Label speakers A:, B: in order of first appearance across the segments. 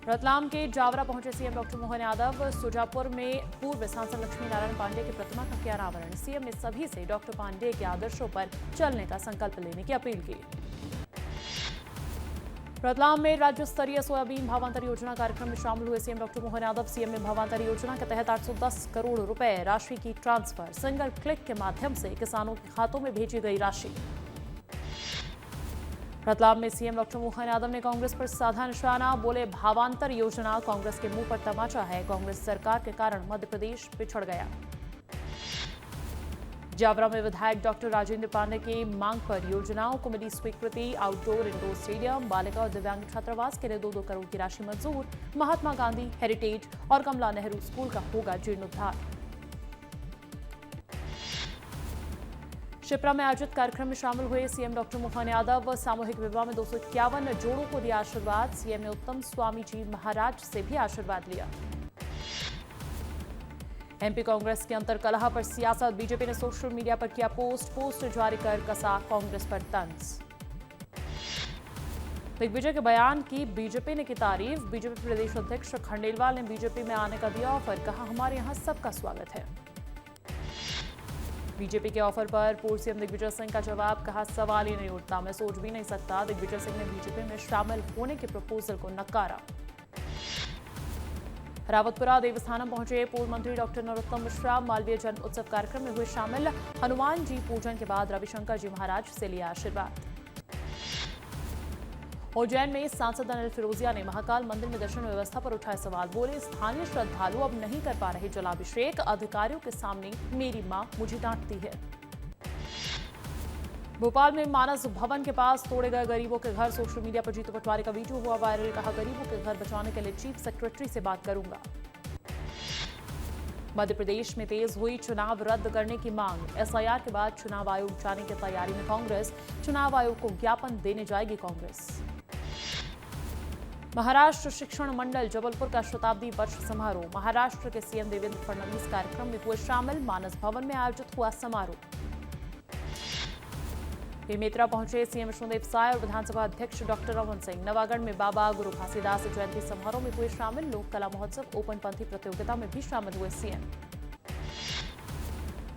A: रतलाम के जावरा पहुंचे CM doctor Mohan Yadav. Sujapur में पूर्व सांसद लक्ष्मी नारायण पांडे की प्रतिमा का किया अनावरण। सीएम ने सभी से डॉक्टर पांडे के आदर्शों पर चलने का संकल्प लेने की अपील की। रतलाम में राज्य स्तरीय सोयाबीन भावांतर योजना कार्यक्रम में शामिल हुए CM doctor Mohan Yadav. CM ने भावांतर योजना के तहत 810 करोड़ रुपए राशि की ट्रांसफर सिंगल क्लिक के माध्यम से किसानों के खातों में भेजी गई राशि। रतलाम में सीएम डॉक्टर मोहन यादव ने कांग्रेस पर साधा निशाना। बोले, भावांतर योजना कांग्रेस के मुंह पर तमाचा है। कांग्रेस सरकार के कारण मध्य प्रदेश पिछड़ गया। जावरा में विधायक डॉक्टर राजेंद्र पांडे की मांग पर योजनाओं को मिली स्वीकृति। आउटडोर इंडोर स्टेडियम, बालिका और दिव्यांग छात्रावास के लिए 2-2 करोड़ की राशि मंजूर। महात्मा गांधी, हेरिटेज और कमला नेहरू स्कूल का होगा जीर्णोद्धार। शिप्रा में आयोजित कार्यक्रम में शामिल हुए सीएम डॉक्टर मोहन यादव। सामूहिक विवाह में 251 जोड़ों को दिया आशीर्वाद। सीएम ने उत्तम स्वामी जी महाराज से भी आशीर्वाद लिया। एमपी कांग्रेस के अंतरकलह पर सियासत। बीजेपी ने सोशल मीडिया पर किया पोस्ट जारी कर कसा कांग्रेस पर तंज। दिग्विजय के बयान की बीजेपी ने की तारीफ। बीजेपी प्रदेश अध्यक्ष खंडेलवाल ने बीजेपी में आने का दिया ऑफर। कहा, हमारे यहां सबका स्वागत है। बीजेपी के ऑफर पर पूर्व सीएम दिग्विजय सिंह का जवाब। कहा, सवाल ही नहीं उठता, मैं सोच भी नहीं सकता। दिग्विजय सिंह ने बीजेपी में शामिल होने के प्रपोजल को नकारा। रावतपुरा देवस्थानम पहुंचे पूर्व मंत्री डॉक्टर नरोत्तम मिश्रा। मालवीय जन्म उत्सव कार्यक्रम में हुए शामिल। हनुमान जी पूजन के बाद रविशंकर जी महाराज से लिया आशीर्वाद। उज्जैन में सांसद अनिल फिरोजिया ने महाकाल मंदिर में दर्शन व्यवस्था पर उठाए सवाल। बोले, स्थानीय श्रद्धालु अब नहीं कर पा रहे जलाभिषेक। अधिकारियों के सामने मेरी मां मुझे डांटती है। भोपाल में मानस भवन के पास तोड़े गए गरीबों के घर। सोशल मीडिया पर जीतू पटवारी का वीडियो हुआ वायरल। कहा, गरीबों के घर बचाने के लिए चीफ सेक्रेटरी से बात करूंगा। मध्य प्रदेश में तेज हुई चुनाव रद्द करने की मांग। एसआईआर के बाद चुनाव आयोग जाने की तैयारी में कांग्रेस। चुनाव आयोग को ज्ञापन देने जाएगी कांग्रेस। महाराष्ट्र शिक्षण मंडल जबलपुर का शताब्दी वर्ष समारोह। महाराष्ट्र के सीएम देवेंद्र फडणवीस कार्यक्रम में हुए शामिल। मानस भवन में आयोजित हुआ समारोह। बेमेतरा पहुंचे सीएम विष्णुदेव साय और विधानसभा अध्यक्ष डॉक्टर रमन सिंह। नवागढ़ में बाबा गुरु घासीदास जयंती समारोह में हुए शामिल। लोक कला महोत्सव ओपन पंथी प्रतियोगिता में भी शामिल हुए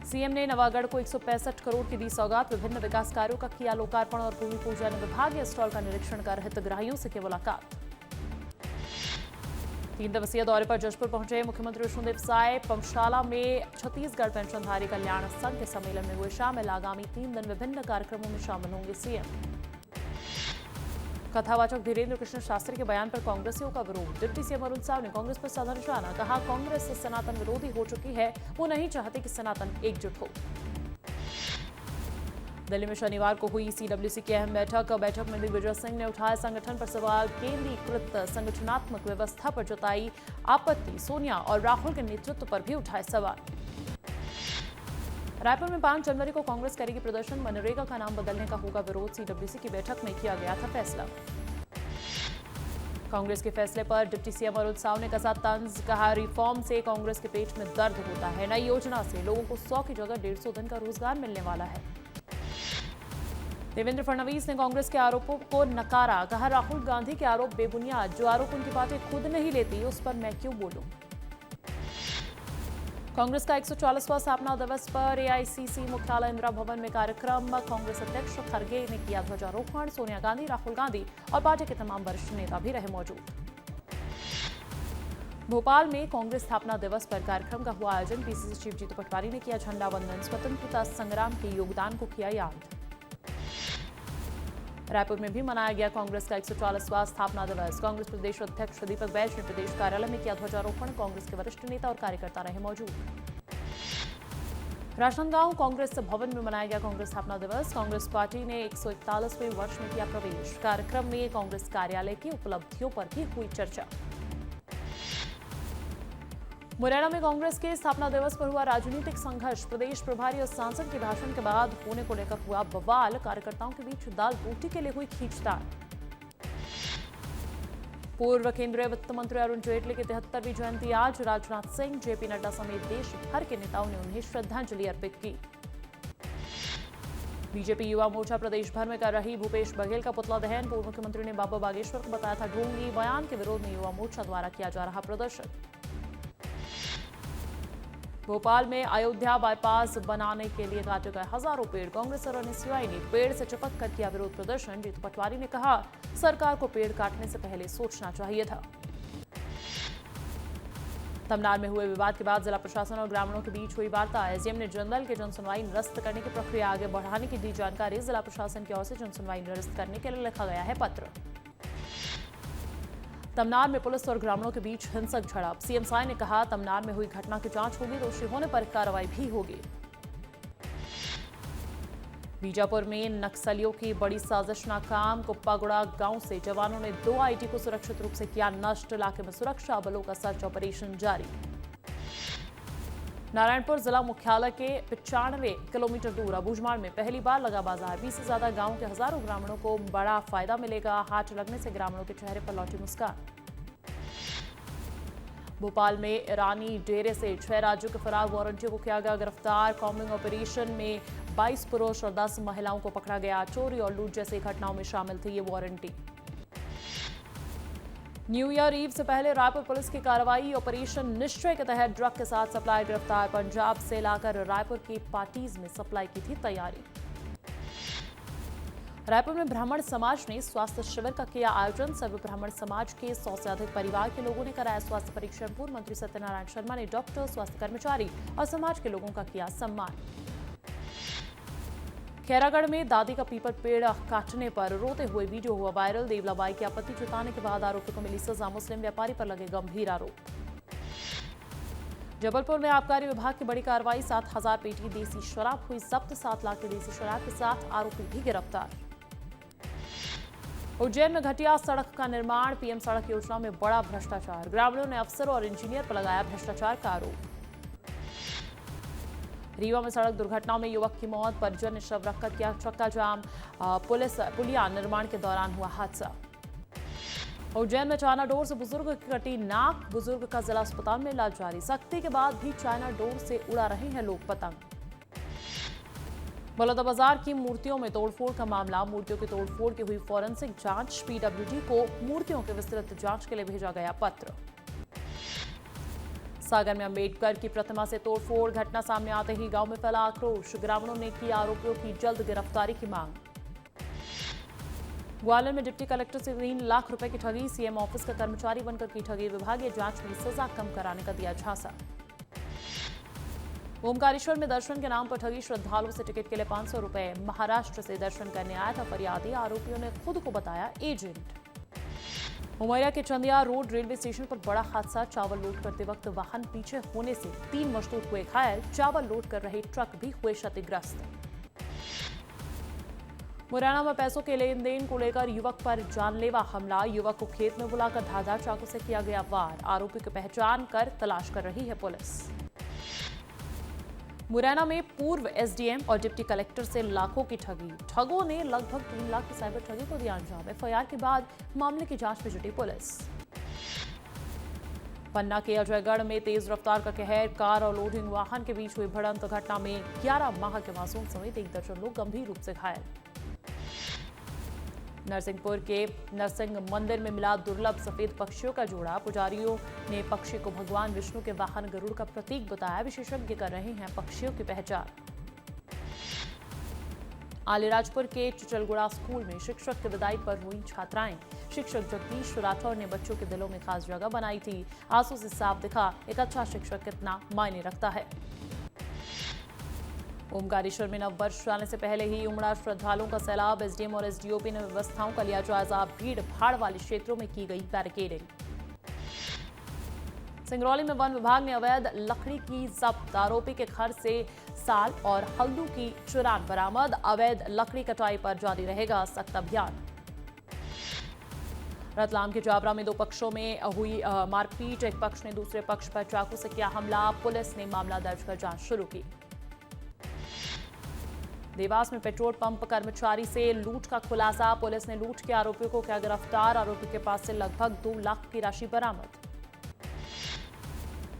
A: सीएम ने नवागढ़ को 165 करोड़ की दी सौगात। विभिन्न विकास कार्यों का किया लोकार्पण और भूमि पूजन। विभागीय स्टॉल का निरीक्षण कर हितग्राहियों से की मुलाकात। 3 दिवसीय दौरे पर जशपुर पहुंचे मुख्यमंत्री विष्णुदेव साय। पंचशाला में छत्तीसगढ़ पेंशनधारी कल्याण संघ के सम्मेलन में हुए शामिल। आगामी 3 दिन विभिन्न कार्यक्रमों में शामिल होंगे सीएम। कथावाचक धीरेन्द्र कृष्ण शास्त्री के बयान पर कांग्रेसियों का विरोध। डिप्टी सीएम अरुण साव ने कांग्रेस पर साधा निशाना। कहा, कांग्रेस सनातन विरोधी हो चुकी है। वो नहीं चाहती कि सनातन एकजुट हो। दिल्ली में शनिवार को हुई सीडब्ल्यूसी की अहम बैठक में दिग्विजय सिंह ने उठाए संगठन पर सवाल। केंद्रीकृत संगठनात्मक व्यवस्था पर जताई आपत्ति। सोनिया और राहुल के नेतृत्व पर भी उठाए सवाल। रायपुर में 5 जनवरी को कांग्रेस करेगी प्रदर्शन। मनरेगा का नाम बदलने का होगा विरोध। सीडब्ल्यूसी की बैठक में किया गया था फैसला। कांग्रेस के फैसले पर डिप्टी सीएम अरुण साव ने कसा तंज। कहा, रिफॉर्म से कांग्रेस के पेट में दर्द होता है। नई योजना से लोगों को 100 की जगह 150 दिन का रोजगार मिलने वाला है। देवेंद्र फडणवीस ने कांग्रेस के आरोपों को नकारा। कहा, राहुल गांधी के आरोप बेबुनियाद। जो आरोप उनकी पार्टी खुद नहीं लेती उस पर मैं क्यों बोलूं। कांग्रेस का 144वां स्थापना दिवस पर एआईसीसी मुख्यालय इंदिरा भवन में कार्यक्रम। कांग्रेस अध्यक्ष खरगे ने किया ध्वजारोहण। सोनिया गांधी, राहुल गांधी और पार्टी के तमाम वरिष्ठ नेता भी रहे मौजूद। भोपाल में कांग्रेस स्थापना दिवस पर कार्यक्रम का हुआ आयोजन। पीसीसी चीफ जीतू पटवारी ने किया झंडा वंदन। स्वतंत्रता संग्राम के योगदान को किया याद। रायपुर में भी मनाया गया कांग्रेस का 144वां स्थापना दिवस। कांग्रेस प्रदेश अध्यक्ष दीपक बैज ने प्रदेश कार्यालय में किया ध्वजारोहण। कांग्रेस के वरिष्ठ नेता और कार्यकर्ता रहे मौजूद। राजनांदगांव कांग्रेस भवन में मनाया गया कांग्रेस स्थापना दिवस। कांग्रेस पार्टी ने 141वें वर्ष में किया प्रवेश। कार्यक्रम में कांग्रेस कार्यालय की उपलब्धियों पर भी हुई चर्चा। मुरैना में कांग्रेस के स्थापना दिवस पर हुआ राजनीतिक संघर्ष। प्रदेश प्रभारी और सांसद के भाषण के बाद होने को लेकर हुआ बवाल। कार्यकर्ताओं के बीच दाल रोटी के लिए हुई खींचतान। पूर्व केंद्रीय वित्त मंत्री अरुण जेटली की 73वीं जयंती आज। राजनाथ सिंह, जेपी नड्डा समेत देश भर के नेताओं ने उन्हें श्रद्धांजलि अर्पित की। बीजेपी युवा मोर्चा प्रदेश भर में कर रही भूपेश बघेल का पुतला दहन। पूर्व मुख्यमंत्री ने बाबा बागेश्वर को बताया था ढोंगी। बयान के विरोध में युवा मोर्चा द्वारा किया जा रहा प्रदर्शन। भोपाल में अयोध्या बाईपास बनाने के लिए काटे गए हजारों पेड़। कांग्रेस और एनएसयूआई ने पेड़ से चिपक कर किया विरोध प्रदर्शन। जीतू पटवारी ने कहा सरकार को पेड़ काटने से पहले सोचना चाहिए था। तमनार में हुए विवाद के बाद जिला प्रशासन और ग्रामीणों के बीच हुई वार्ता। एसडीएम ने जनरल के जनसुनवाई निरस्त करने की प्रक्रिया आगे बढ़ाने की दी जानकारी। जिला प्रशासन की ओर से जनसुनवाई निरस्त करने के लिए लिखा गया है पत्र। तमनार में पुलिस और ग्रामीणों के बीच हिंसक झड़प। सीएम साय ने कहा तमनार में हुई घटना की जांच होगी, दोषी होने पर कार्रवाई भी होगी। बीजापुर में नक्सलियों की बड़ी साजिश नाकाम। कुप्पागुड़ा गांव से जवानों ने 2 आईटी को सुरक्षित रूप से किया नष्ट। इलाके में सुरक्षा बलों का सर्च ऑपरेशन जारी। नारायणपुर जिला मुख्यालय के 95 किलोमीटर दूर अबूझमाड़ में पहली बार लगा बाजार। 20 से ज्यादा गांव के हजारों ग्रामीणों को बड़ा फायदा मिलेगा। हाट लगने से ग्रामीणों के चेहरे पर लौटी मुस्कान। भोपाल में ईरानी डेरे से 6 राज्यों के फरार वारंटियों को किया गया गिरफ्तार। कॉम्बिंग ऑपरेशन में 22 पुरुष और 10 महिलाओं को पकड़ा गया। चोरी और लूट जैसी घटनाओं में शामिल थे ये वारंटी। न्यू ईयर ईव से पहले रायपुर पुलिस की कार्रवाई। ऑपरेशन निश्चय के तहत ड्रग के साथ सप्लाई गिरफ्तार। पंजाब से लाकर रायपुर की पार्टीज में सप्लाई की थी तैयारी। रायपुर में ब्राह्मण समाज ने स्वास्थ्य शिविर का किया आयोजन। सर्व ब्राह्मण समाज के 100 से अधिक परिवार के लोगों ने कराया स्वास्थ्य परीक्षण। पूर्व मंत्री सत्यनारायण शर्मा ने डॉक्टर, स्वास्थ्य कर्मचारी और समाज के लोगों का किया सम्मान। खैरागढ़ में दादी का पीपल पेड़ काटने पर रोते हुए वीडियो हुआ वायरल। देवलाबाई की आपत्ति जताने के बाद आरोपी को मिली सजा। मुस्लिम व्यापारी पर लगे गंभीर आरोप। जबलपुर में आबकारी विभाग की बड़ी कार्रवाई। 7000 पेटी देसी शराब हुई जब्त। 7 लाख की देसी शराब के साथ आरोपी भी गिरफ्तार। उज्जैन में घटिया सड़क का निर्माण। पीएम सड़क योजना में बड़ा भ्रष्टाचार। ग्रामीणों ने अफसर और इंजीनियर पर लगाया भ्रष्टाचार का आरोप। रीवा में सड़क दुर्घटना में युवक की मौत। परिजन ने शव रखकर किया चक्का जाम। पुलिया निर्माण के दौरान हुआ हादसा। उज्जैन में चाइना डोर से बुजुर्ग की कटी नाक। बुजुर्ग का जिला अस्पताल में इलाज जारी। सख्ती के बाद भी चाइना डोर से उड़ा रहे हैं लोग पतंग। बलौदाबाजार की मूर्तियों में तोड़फोड़ का मामला। मूर्तियों की तोड़फोड़ की हुई फॉरेंसिक जांच। पीडब्ल्यूडी को मूर्तियों के विस्तृत जांच के लिए भेजा गया पत्र। सागर में अंबेडकर की प्रतिमा से तोड़फोड़। घटना सामने आते ही गांव में फैला आक्रोश। ग्रामीणों ने की आरोपियों की जल्द गिरफ्तारी की मांग। ग्वालियर में डिप्टी कलेक्टर से 3 लाख रुपए की ठगी। सीएम ऑफिस का कर्मचारी बनकर की ठगी। विभागीय जांच में सजा कम कराने का दिया झांसा। ओमकारेश्वर में दर्शन के नाम पर ठगी। श्रद्धालुओं से टिकट के लिए 500 रुपए। महाराष्ट्र से दर्शन करने आया था फरियादी। आरोपियों ने खुद को बताया एजेंट। उमरिया के चंदिया रोड रेलवे स्टेशन पर बड़ा हादसा। चावल लोड करते वक्त वाहन पीछे होने से 3 मजदूर हुए घायल। चावल लोड कर रहे ट्रक भी हुए क्षतिग्रस्त। मुरैना में पैसों के लेन देन को लेकर युवक पर जानलेवा हमला। युवक को खेत में बुलाकर धारदार चाकू से किया गया वार। आरोपी की पहचान कर तलाश कर रही है पुलिस। मुरैना में पूर्व एसडीएम और डिप्टी कलेक्टर से लाखों की ठगी। ठगों ने लगभग 3 लाख की साइबर ठगी को दिया अंजाम। एफआईआर के बाद मामले की जांच में जुटी पुलिस। पन्ना के अजयगढ़ में तेज रफ्तार का कहर। कार और लोडिंग वाहन के बीच हुई भिड़ंत। घटना में 11 माह के मासूम समेत 1 दर्जन लोग गंभीर रूप से घायल। नरसिंहपुर के नरसिंह मंदिर में मिला दुर्लभ सफेद पक्षियों का जोड़ा। पुजारियों ने पक्षी को भगवान विष्णु के वाहन गरुड़ का प्रतीक बताया। विशेषज्ञ कर रहे हैं पक्षियों की पहचान। आलीराजपुर के चिचलगुड़ा स्कूल में शिक्षक की विदाई पर रोई छात्राएं। शिक्षक जगदीश राठौर ने बच्चों के दिलों में खास जगह बनाई थी। आंसू से साफ दिखा एक अच्छा शिक्षक कितना मायने रखता है। ओमकारेश्वर में नववर्ष आने से पहले ही उमड़ा श्रद्धालुओं का सैलाब। एसडीएम और एसडीओपी ने व्यवस्थाओं का लिया जायजा। भीड़ भाड़ वाले क्षेत्रों में की गई बैरिकेडिंग। सिंगरौली में वन विभाग ने अवैध लकड़ी की जब्त। आरोपी के घर से साल और हल्दू की चुरान बरामद। अवैध लकड़ी कटाई पर जारी रहेगा सख्त अभियान। रतलाम के जाबरा में 2 पक्षों में हुई मारपीट। एक पक्ष ने दूसरे पक्ष पर चाकू से किया हमला। पुलिस ने मामला दर्ज कर जांच शुरू की। देवास में पेट्रोल पंप कर्मचारी से लूट का खुलासा। पुलिस ने लूट के आरोपियों को किया गिरफ्तार। आरोपी के पास से लगभग 2 लाख की राशि बरामद।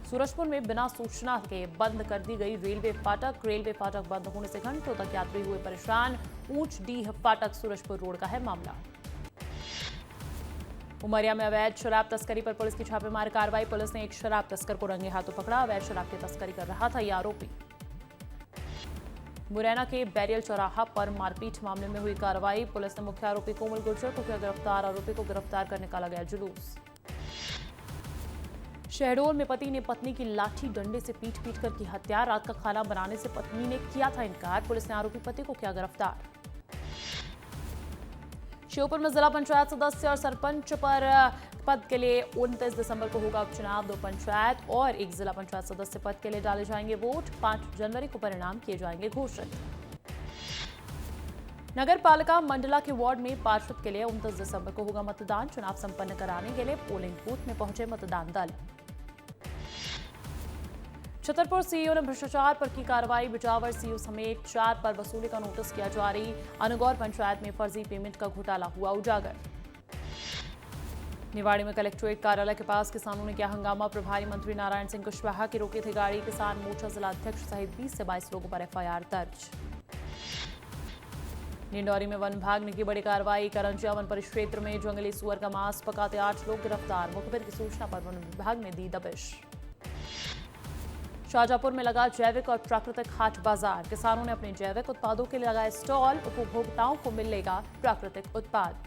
A: सूरजपुर में बिना सूचना के बंद कर दी गई रेलवे फाटक बंद होने से घंटों तक यात्री हुए परेशान। ऊंच डीह फाटक सूरजपुर रोड का है मामला। उमरिया में अवैध शराब तस्करी पर पुलिस की छापेमार कार्रवाई। पुलिस ने एक शराब तस्कर को रंगे हाथों पकड़ा। अवैध शराब की तस्करी कर रहा था यह आरोपी। मुरैना के बैरियल चौराहा पर मारपीट मामले में हुई कार्रवाई। पुलिस ने मुख्य आरोपी कोमल गुर्जर को किया गिरफ्तार। आरोपी को गिरफ्तार कर निकाला गया जुलूस। शहडोल में पति ने पत्नी की लाठी डंडे से पीट कर की हत्या। रात का खाना बनाने से पत्नी ने किया था इनकार। पुलिस ने आरोपी पति को किया गिरफ्तार। श्योपुर में जिला पंचायत सदस्य और सरपंच पर पद के लिए 29 दिसंबर को होगा उपचुनाव। 2 पंचायत और 1 जिला पंचायत सदस्य पद के लिए डाले जाएंगे वोट। 5 जनवरी को परिणाम किए जाएंगे घोषित। नगर पालिका मंडला के वार्ड में पार्षद के लिए 29 दिसंबर को होगा मतदान। चुनाव संपन्न कराने के लिए पोलिंग बूथ में पहुंचे मतदान दल। छतरपुर सीईओ ने भ्रष्टाचार पर की कार्रवाई। बिजावर सीईओ समेत 4 पर वसूली का नोटिस किया जारी। अनुगौर पंचायत में फर्जी पेमेंट का घोटाला हुआ उजागर। निवाड़ी में कलेक्ट्रेट कार्यालय के पास किसानों ने किया हंगामा। प्रभारी मंत्री नारायण सिंह कुशवाहा की रोकी थी गाड़ी। किसान मोर्चा जिलाध्यक्ष सहित 20 से 22 लोगों पर एफआईआर दर्ज। निंडौरी में वन विभाग ने की बड़ी कार्रवाई। करंजिया वन परिक्षेत्र में जंगली सुअर का मांस पकाते 8 लोग गिरफ्तार। मुखबिर की सूचना पर वन विभाग ने दी दबिश। शाहजहांपुर में लगा जैविक और प्राकृतिक हाट बाजार। किसानों ने अपने जैविक उत्पादों के लिए लगाए स्टॉल। उपभोक्ताओं को मिलेगा प्राकृतिक उत्पाद।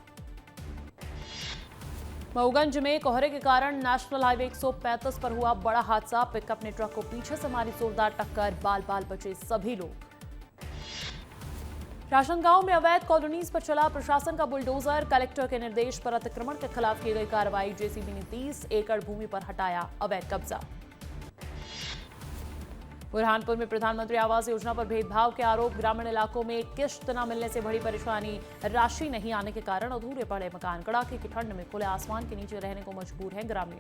A: मऊगंज में कोहरे के कारण नेशनल हाईवे 135 पर हुआ बड़ा हादसा। पिकअप ने ट्रक को पीछे से मारी जोरदार टक्कर। बाल बाल बचे सभी लोग। राजनांदगांव में अवैध कॉलोनीज पर चला प्रशासन का बुलडोजर। कलेक्टर के निर्देश पर अतिक्रमण के खिलाफ की गई कार्रवाई। जेसीबी ने 30 एकड़ भूमि पर हटाया अवैध कब्जा। बुरहानपुर में प्रधानमंत्री आवास योजना पर भेदभाव के आरोप। ग्रामीण इलाकों में किश्त न मिलने से बड़ी परेशानी। राशि नहीं आने के कारण अधूरे पड़े मकान। कड़ाके की ठंड में खुले आसमान के नीचे रहने को मजबूर हैं ग्रामीण।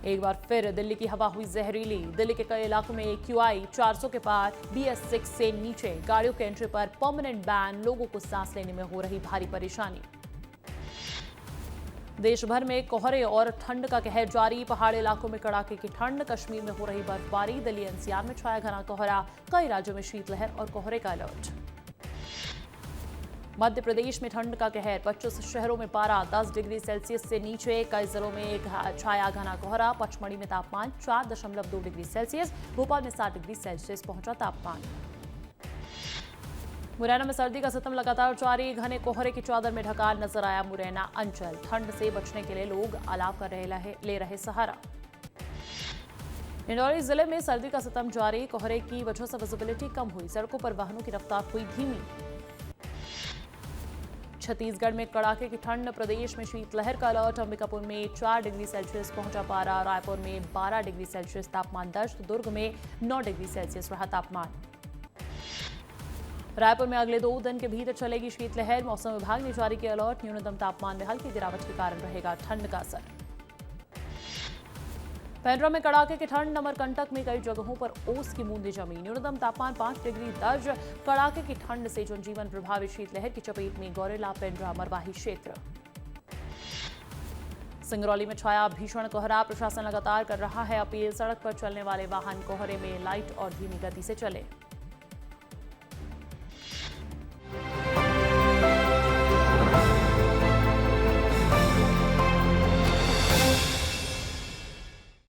A: एक बार फिर दिल्ली की हवा हुई जहरीली। दिल्ली के कई इलाकों में AQI 400 के पार। BS6 से नीचे गाड़ियों के एंट्री पर परमानेंट बैन। लोगों को सांस लेने में हो रही भारी परेशानी। देश भर में कोहरे और ठंड का कहर जारी। पहाड़ी इलाकों में कड़ाके की ठंड। कश्मीर में हो रही बर्फबारी। दिल्ली NCR में छाया घना कोहरा। कई राज्यों में शीतलहर और कोहरे का अलर्ट। मध्य प्रदेश में ठंड का कहर। 25 शहरों में पारा 10 डिग्री सेल्सियस से नीचे। कई जिलों में छाया घना कोहरा। पचमढ़ी में तापमान 4.2 डिग्री सेल्सियस। भोपाल में 7 डिग्री सेल्सियस पहुंचा तापमान। मुरैना में सर्दी का सितम लगातार जारी। घने कोहरे की चादर में ढका नजर आया मुरैना अंचल। ठंड से बचने के लिए लोग अलाव कर ले रहे सहारा। निंडौरी जिले में सर्दी का सितम जारी। कोहरे की वजह से विजिबिलिटी कम हुई। सड़कों पर वाहनों की रफ्तार हुई धीमी। छत्तीसगढ़ में कड़ाके की ठंड। प्रदेश में शीतलहर का अलर्ट। अंबिकापुर में 4 डिग्री सेल्सियस पहुंचा पारा। रायपुर में 12 डिग्री सेल्सियस तापमान दर्ज। दुर्ग में 9 डिग्री सेल्सियस रहा तापमान। रायपुर में अगले 2 दिन के भीतर चलेगी शीतलहर। मौसम विभाग ने जारी किया अलर्ट। न्यूनतम तापमान में हल्की गिरावट के कारण रहेगा ठंड का असर। पेंड्रा में कड़ाके की ठंड। अमरकंटक में कई जगहों पर ओस की बूंदें जमी। न्यूनतम तापमान 5 डिग्री दर्ज। कड़ाके की ठंड से जनजीवन प्रभावित। शीतलहर की चपेट में गौरेला, पेंड्रा, मरवाही क्षेत्र। सिंगरौली में छाया भीषण कोहरा। प्रशासन लगातार कर रहा है अपील। सड़क पर चलने वाले वाहन कोहरे में लाइट और धीमी गति से चले।